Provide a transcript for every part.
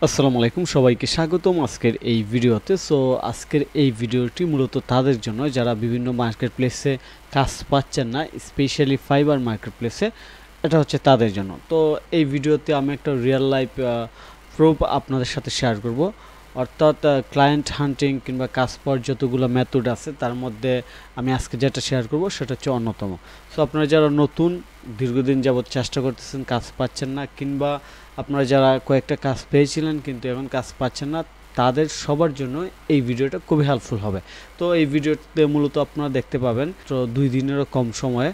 আসসালামু আলাইকুম সবাইকে স্বাগতম আজকের এই ভিডিওতে। সো আজকের এই ভিডিওটি মূলত তাদের জন্য যারা বিভিন্ন মার্কেট প্লেসে কাজ পাচ্ছেন না, স্পেশালি ফাইবার মার্কেট প্লেসে। এটা হচ্ছে তাদের জন্য। তো এই ভিডিওতে আমি একটা রিয়েল লাইফ প্রুফ আপনাদের সাথে শেয়ার করব। অর্থাৎ ক্লায়েন্ট হান্টিং কিংবা কাজ পাওয়ার যতগুলো মেথড আছে তার মধ্যে আমি আজকে যেটা শেয়ার করব সেটা হচ্ছে অন্যতম। সো আপনারা যারা নতুন দীর্ঘদিন যাবত চেষ্টা করতেছেন, কাজ পাচ্ছেন না, কিংবা আপনারা যারা কয়েকটা কাজ পেয়েছিলেন কিন্তু এখন কাজ পাচ্ছেন না, তাদের সবার জন্য এই ভিডিওটা খুবই হেল্পফুল হবে। তো এই ভিডিওতে মূলত আপনারা দেখতে পাবেন তো 2 দিনেরও কম সময়ে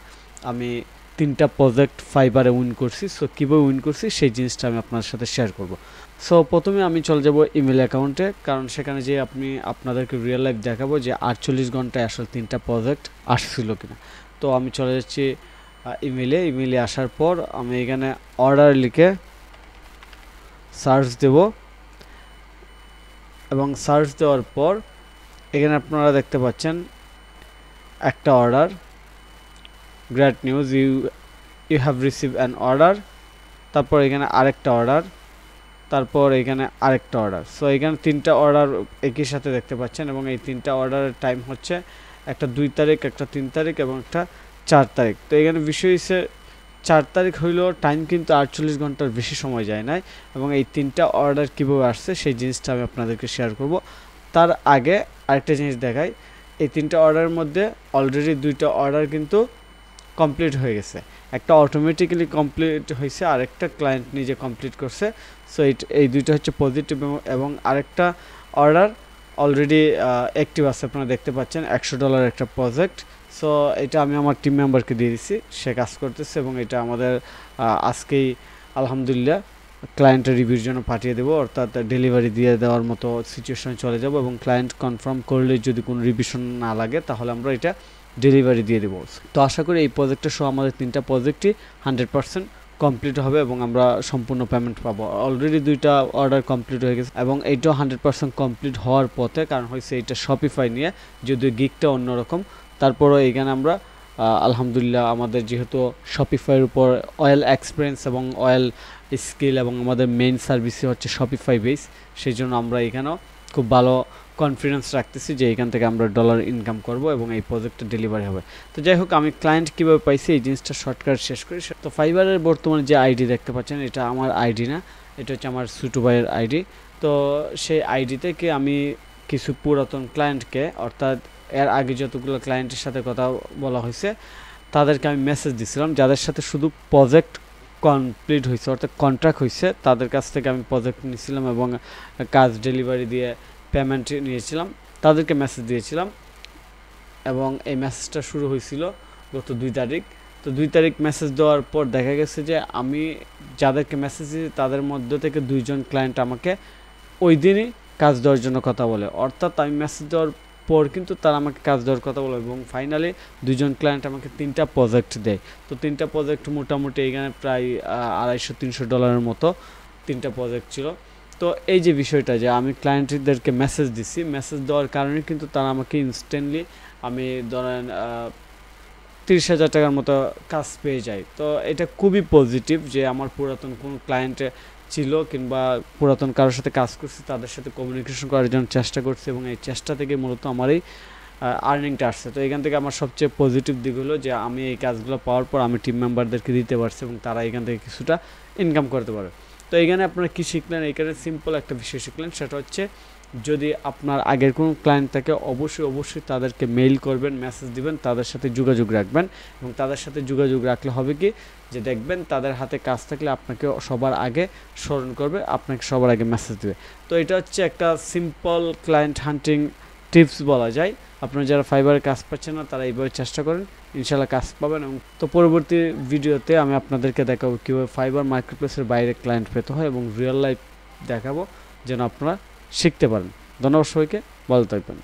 আমি 3টা প্রজেক্ট ফাইবারে উইন করছি। সো কীভাবে উইন করছি সেই জিনিসটা আমি আপনার সাথে শেয়ার করব। সো প্রথমে আমি চলে যাব ইমেল অ্যাকাউন্টে, কারণ সেখানে যে আপনাদেরকে রিয়েল লাইফ দেখাবো যে 48 ঘন্টায় আসলে 3টা প্রজেক্ট আসছিল কিনা। তো আমি চলে যাচ্ছি ইমেলে আসার পর আমি এখানে অর্ডার লিখে সার্চ দেব এবং সার্চ দেওয়ার পর এখানে আপনারা দেখতে পাচ্ছেন একটা order, great news, you have receive an order. তারপর এখানে আরেকটা অর্ডার, তারপর এখানে আরেকটা অর্ডার। সো এখানে 3টা অর্ডার একই সাথে দেখতে পাচ্ছেন এবং এই 3টা অর্ডারের টাইম হচ্ছে একটা 2 তারিখ, একটা 3 তারিখ এবং একটা 4 তারিখ। তো এখানে বিষয় হচ্ছে 4 তারিখ হইলেও টাইম কিন্তু 48 ঘন্টার বেশি সময় যায় নাই এবং এই 3টা অর্ডার কীভাবে আসছে সেই জিনিসটা আমি আপনাদেরকে শেয়ার করব। তার আগে আরেকটা জিনিস দেখাই, এই 3টা অর্ডারের মধ্যে অলরেডি 2টা অর্ডার কিন্তু কমপ্লিট হয়ে গেছে। একটা অটোমেটিক্যালি কমপ্লিট হয়েছে, আরেকটা ক্লায়েন্ট নিজে কমপ্লিট করছে। সো এই দুইটা হচ্ছে পজিটিভ এবং আরেকটা অর্ডার অলরেডি অ্যাক্টিভ আছে, আপনারা দেখতে পাচ্ছেন $100 একটা প্রজেক্ট। সো এটা আমি আমার টিম মেম্বারকে দিয়ে দিচ্ছি, সে কাজ করতেছে এবং এটা আমাদের আজকেই আলহামদুলিল্লাহ ক্লায়েন্টের রিভিউর জন্য পাঠিয়ে দেবো, অর্থাৎ ডেলিভারি দিয়ে দেওয়ার মতো সিচুয়েশনে চলে যাব এবং ক্লায়েন্ট কনফার্ম করলে যদি কোনো রিভিশন না লাগে তাহলে আমরা এটা ডেলিভারি দিয়ে দেবো। তো আশা করি এই প্রজেক্টের সহ আমাদের 3টা প্রজেক্টই 100% কমপ্লিট হবে এবং আমরা সম্পূর্ণ পেমেন্ট পাবো। অলরেডি 2টা অর্ডার কমপ্লিট হয়ে গেছে এবং এইটাও 100% কমপ্লিট হওয়ার পথে, কারণ হয়েছে এটা শপিফাই নিয়ে, যদিও গিকটা অন্যরকম। তারপরও এখানে আমরা আলহামদুলিল্লাহ আমাদের যেহেতু শপিফাইয়ের উপর অয়েল এক্সপিরিয়েন্স এবং অয়েল স্কিল এবং আমাদের মেইন সার্ভিসই হচ্ছে শপিফাই বেস, সেই জন্য আমরা এখানেও খুব ভালো কনফিডেন্স রাখতেছি যে এখান থেকে আমরা ডলার ইনকাম করব এবং এই প্রজেক্টটা ডেলিভারি হবে। তো যাই হোক, আমি ক্লায়েন্ট কীভাবে পাইছি এই জিনিসটা শর্টকাট শেষ করি। তো ফাইবারের বর্তমানে যে আইডি দেখতে পাচ্ছেন এটা আমার আইডি না, এটা হচ্ছে আমার ছোটো ভাইয়ের আইডি। তো সেই আইডি থেকে আমি কিছু পুরাতন ক্লায়েন্টকে, অর্থাৎ এর আগে যতগুলো ক্লায়েন্টের সাথে কথা বলা হয়েছে তাদেরকে আমি মেসেজ দিছিলাম, যাদের সাথে শুধু প্রজেক্ট কমপ্লিট হয়েছে অর্থাৎ কন্ট্রাক্ট হয়েছে, তাদের কাছ থেকে আমি প্রজেক্ট নিয়েছিলাম এবং কাজ ডেলিভারি দিয়ে পেমেন্ট নিয়েছিলাম, তাদেরকে মেসেজ দিয়েছিলাম এবং এই মেসেজটা শুরু হয়েছিল গত 2 তারিখ। তো 2 তারিখ মেসেজ দেওয়ার পর দেখা গেছে যে আমি যাদেরকে মেসেজ দিয়েছি তাদের মধ্য থেকে 2জন ক্লায়েন্ট আমাকে ওই দিনই কাজ দেওয়ার জন্য কথা বলে, অর্থাৎ আমি মেসেজ দেওয়ার পর কিন্তু তারা আমাকে কাজ দেওয়ার কথা বলে এবং ফাইনালি 2জন ক্লায়েন্ট আমাকে 3টা প্রজেক্ট দেয়। তো 3টা প্রজেক্ট মোটামুটি এখানে প্রায় $250-300 মতো 3টা প্রজেক্ট ছিল। তো এই যে বিষয়টা যে আমি ক্লায়েন্টদেরকে মেসেজ দিছি, মেসেজ দেওয়ার কারণে কিন্তু তারা আমাকে ইনস্ট্যান্টলি আমি ধরেন 30,000 টাকার মতো কাজ পেয়ে যাই। তো এটা খুবই পজিটিভ যে আমার পুরাতন কোনো ক্লায়েন্টে ছিল কিংবা পুরাতন কারোর সাথে কাজ করছি তাদের সাথে কমিউনিকেশন করার জন্য চেষ্টা করছি এবং এই চেষ্টা থেকে মূলত আমার এই আর্নিংটা আসছে। তো এখান থেকে আমার সবচেয়ে পজিটিভ দিক হলো যে আমি এই কাজগুলো পাওয়ার পর আমি টিম মেম্বারদেরকে দিতে পারছি এবং তারা এখান থেকে কিছুটা ইনকাম করতে পারে। তো এখানে আপনারা কী শিখলেন, এখানে সিম্পল একটা বিষয় শিখলেন, সেটা হচ্ছে যদি আপনার আগের কোনো ক্লায়েন্ট থাকে অবশ্যই তাদেরকে মেইল করবেন, মেসেজ দিবেন, তাদের সাথে যোগাযোগ রাখবেন এবং তাদের সাথে যোগাযোগ রাখলে হবে কি যে দেখবেন তাদের হাতে কাজ থাকলে আপনাকে সবার আগে স্মরণ করবে, আপনাকে সবার আগে মেসেজ দেবে। তো এটা হচ্ছে একটা সিম্পল ক্লায়েন্ট হান্টিং টিপস বলা যায়। আপনারা যারা ফাইবারে কাজ পাচ্ছেন না তারা এইভাবে চেষ্টা করেন, ইনশাল্লাহ কাজ পাবেন। এবং তো পরবর্তী ভিডিওতে আমি আপনাদেরকে দেখাবো কীভাবে ফাইবার মার্কেটপ্লেসের বাইরে ক্লায়েন্ট পেতে হয় এবং রিয়েল লাইফ দেখাবো যেন আপনারা শিখতে পারেন। ধন্যবাদ সবাইকে, ভালো থাকবেন।